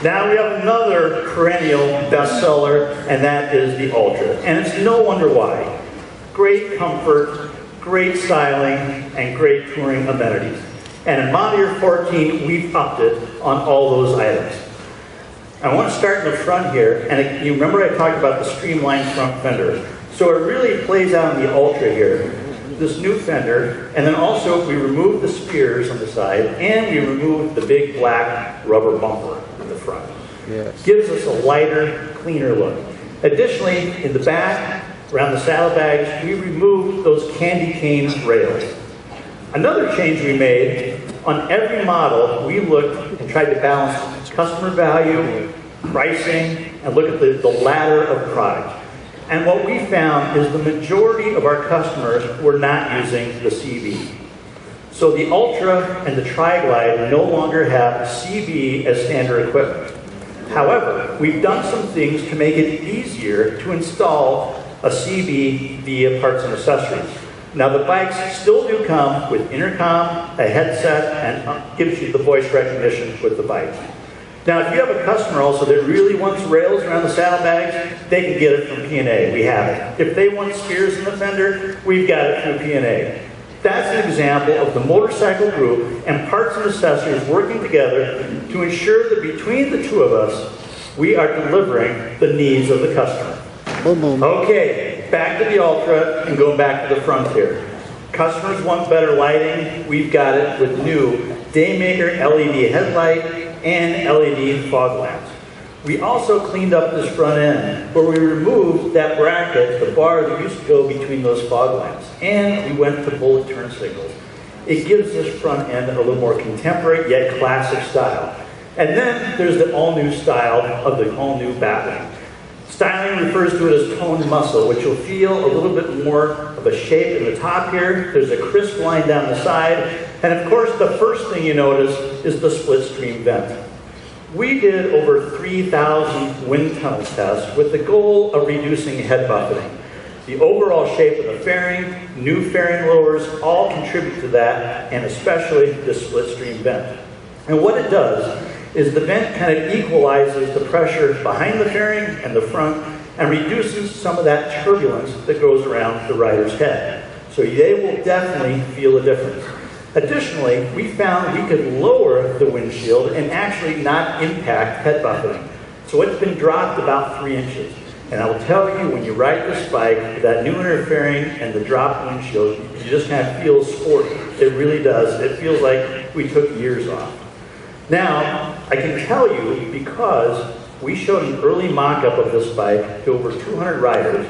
Now we have another perennial bestseller, and that is the Ultra. And it's no wonder why. Great comfort, great styling, and great touring amenities. And in model year 14, we've upped it on all those items. I want to start in the front here, and you remember I talked about the streamlined front fender. So it really plays out in the Ultra here. This new fender, and then also we removed the spears on the side, and we removed the big black rubber bumper in the front. Yes. Gives us a lighter, cleaner look. Additionally, in the back, around the saddlebags, we removed those candy cane rails. Another change we made, on every model, we looked and tried to balance customer value, pricing, and look at the ladder of product. And what we found is the majority of our customers were not using the CB. So the Ultra and the Tri-Glide no longer have CB as standard equipment. However, we've done some things to make it easier to install a CB via parts and accessories. Now the bikes still do come with intercom, a headset, and gives you the voice recognition with the bike. Now if you have a customer also that really wants rails around the saddlebags, they can get it from P&A, we have it. If they want spears in the fender, we've got it through P&A. That's an example of the motorcycle group and parts and accessories working together to ensure that between the two of us, we are delivering the needs of the customer. Okay, back to the Ultra and going back to the front here. Customers want better lighting. We've got it with new Daymaker LED headlight and LED fog lamps. We also cleaned up this front end where we removed that bracket, the bar that used to go between those fog lamps, and we went to bullet turn signals. It gives this front end a little more contemporary yet classic style. And then there's the all-new style of the all-new Batwing. Styling refers to it as toned muscle, which you'll feel a little bit more of a shape in the top here. There's a crisp line down the side. And of course, the first thing you notice is the split stream vent. We did over 3,000 wind tunnel tests with the goal of reducing head buffeting. The overall shape of the fairing, new fairing lowers, all contribute to that, and especially the split stream vent. And what it does is the vent kind of equalizes the pressure behind the fairing and the front and reduces some of that turbulence that goes around the rider's head. So they will definitely feel a difference. Additionally, we found we could lower the windshield and actually not impact head buffeting. So it's been dropped about 3 inches. And I will tell you, when you ride this bike, with that new inner fairing and the dropped windshield, you just kind of feel sporty. It really does. It feels like we took years off. Now, I can tell you, because we showed an early mock-up of this bike to over 200 riders,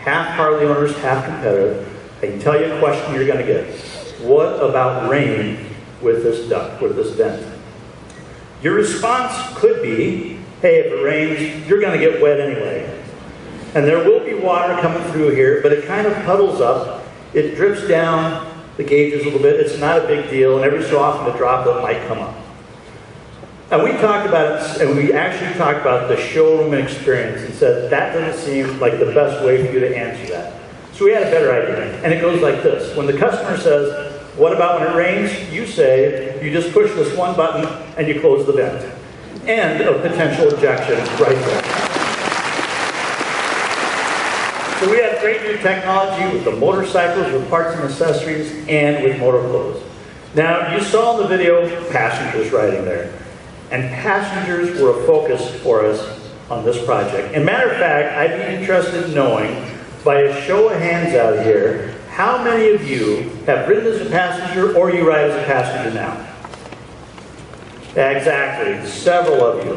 half Harley owners, half competitive, I can tell you a question you're going to get. What about rain with this duct, with this vent? Your response could be, hey, if it rains, you're going to get wet anyway. And there will be water coming through here, but it kind of puddles up. It drips down the gauges a little bit. It's not a big deal, and every so often a droplet might come up. And we talked about it, and we actually talked about the showroom experience and said that doesn't seem like the best way for you to answer that. So we had a better idea, and it goes like this. When the customer says, what about when it rains? You say, you just push this one button and you close the vent. End of potential ejection right there. So we have great new technology with the motorcycles, with parts and accessories, and with Motorclothes. Now, you saw in the video passengers riding there. And passengers were a focus for us on this project. And matter of fact, I'd be interested in knowing, by a show of hands out here, how many of you have ridden as a passenger or you ride as a passenger now? Exactly, several of you.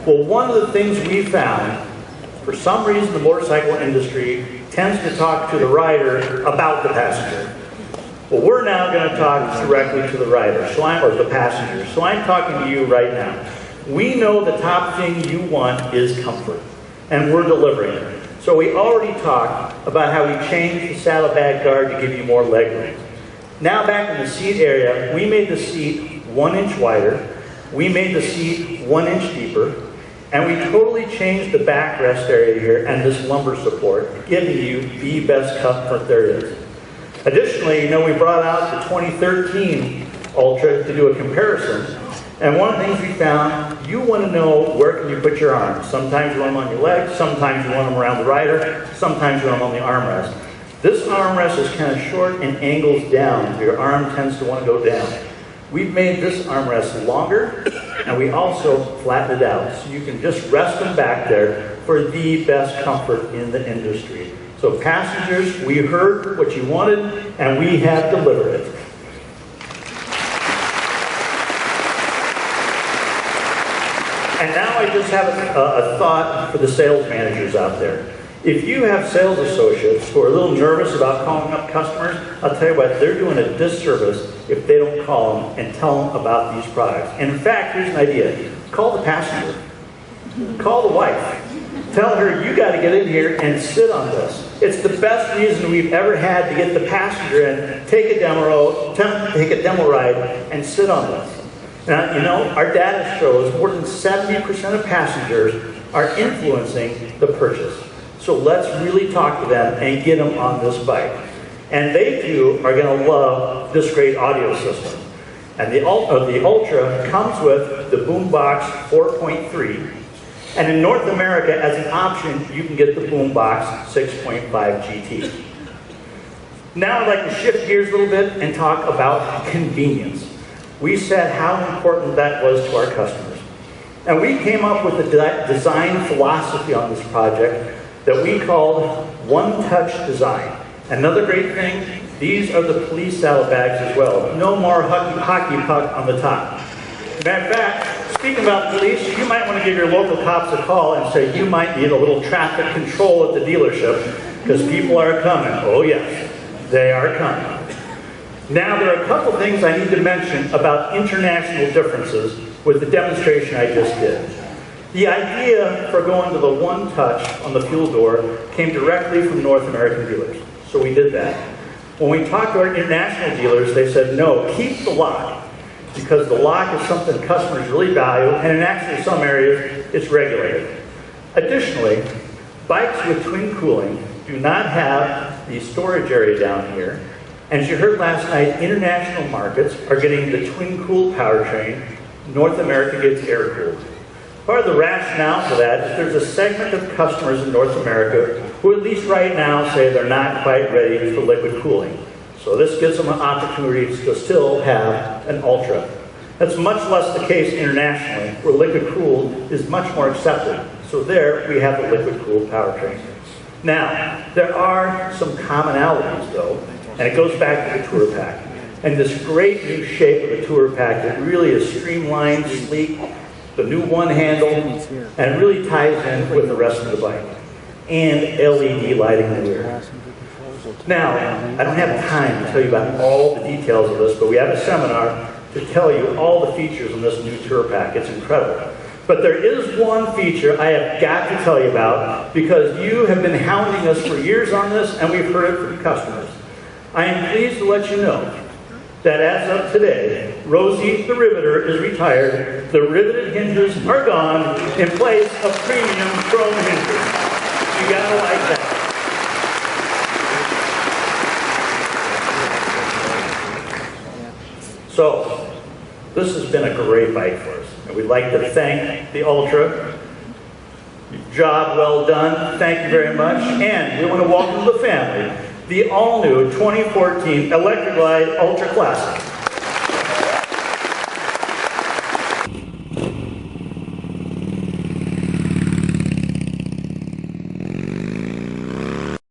Well, one of the things we found, for some reason the motorcycle industry tends to talk to the rider about the passenger. Well, we're now going to talk directly to the rider, or the passenger. So I'm talking to you right now. We know the top thing you want is comfort, and we're delivering it. So we already talked about how we changed the saddlebag guard to give you more leg room. Now back in the seat area, we made the seat 1 inch wider, we made the seat 1 inch deeper, and we totally changed the backrest area here and this lumbar support, giving you the best comfort there is. Additionally, we brought out the 2013 Ultra to do a comparison, and one of the things we found, You want to know where can you put your arms. Sometimes you want them on your legs, sometimes you want them around the rider, sometimes you want them on the armrest. This armrest is kind of short and angles down, so your arm tends to want to go down. We've made this armrest longer, and we also flattened it out, so you can just rest them back there for the best comfort in the industry. So passengers, we heard what you wanted, and we have delivered it. And now I just have a thought for the sales managers out there. If you have sales associates who are a little nervous about calling up customers, I'll tell you what, they're doing a disservice if they don't call them and tell them about these products. And in fact, here's an idea. Call the passenger. Call the wife. Tell her, you got to get in here and sit on this. It's the best reason we've ever had to get the passenger in, take a demo ride, and sit on this. Now, you know, our data shows more than 70% of passengers are influencing the purchase. So let's really talk to them and get them on this bike. And they too are going to love this great audio system. And the Ultra comes with the Boombox 4.3. And in North America, as an option, you can get the Boombox 6.5 GT. Now I'd like to shift gears a little bit and talk about convenience. We said how important that was to our customers. And we came up with a design philosophy on this project that we called one-touch design. Another great thing, these are the police saddlebags as well. No more hockey puck on the top. Matter of fact, speaking about police, you might want to give your local cops a call and say you might need a little traffic control at the dealership because people are coming. Oh yes, they are coming. Now there are a couple things I need to mention about international differences with the demonstration I just did. The idea for going to the one touch on the fuel door came directly from North American dealers. So we did that. When we talked to our international dealers, they said, no, keep the lock, because the lock is something customers really value, and in actually some areas, it's regulated. Additionally, bikes with twin cooling do not have the storage area down here. And as you heard last night, international markets are getting the twin cooled powertrain. North America gets air cooled. Part of the rationale for that is there's a segment of customers in North America who at least right now say they're not quite ready for liquid cooling. So this gives them an opportunity to still have an Ultra. That's much less the case internationally, where liquid cooled is much more accepted. So there we have the liquid cooled powertrain. Now, there are some commonalities though, and it goes back to the Tour Pack. And this great new shape of the Tour Pack that really is streamlined, sleek, the new one handle, and really ties in with the rest of the bike. And LED lighting in the rear. Now, I don't have time to tell you about all the details of this, but we have a seminar to tell you all the features on this new Tour Pack. It's incredible. But there is one feature I have got to tell you about because you have been hounding us for years on this, and we've heard it from customers. I am pleased to let you know that as of today, Rosie the Riveter is retired. The riveted hinges are gone in place of premium chrome hinges. You gotta like that. So, this has been a great bike for us. And we'd like to thank the Ultra. Job well done. Thank you very much. And we want to welcome the family, the all-new 2014 Electra Glide Ultra Classic.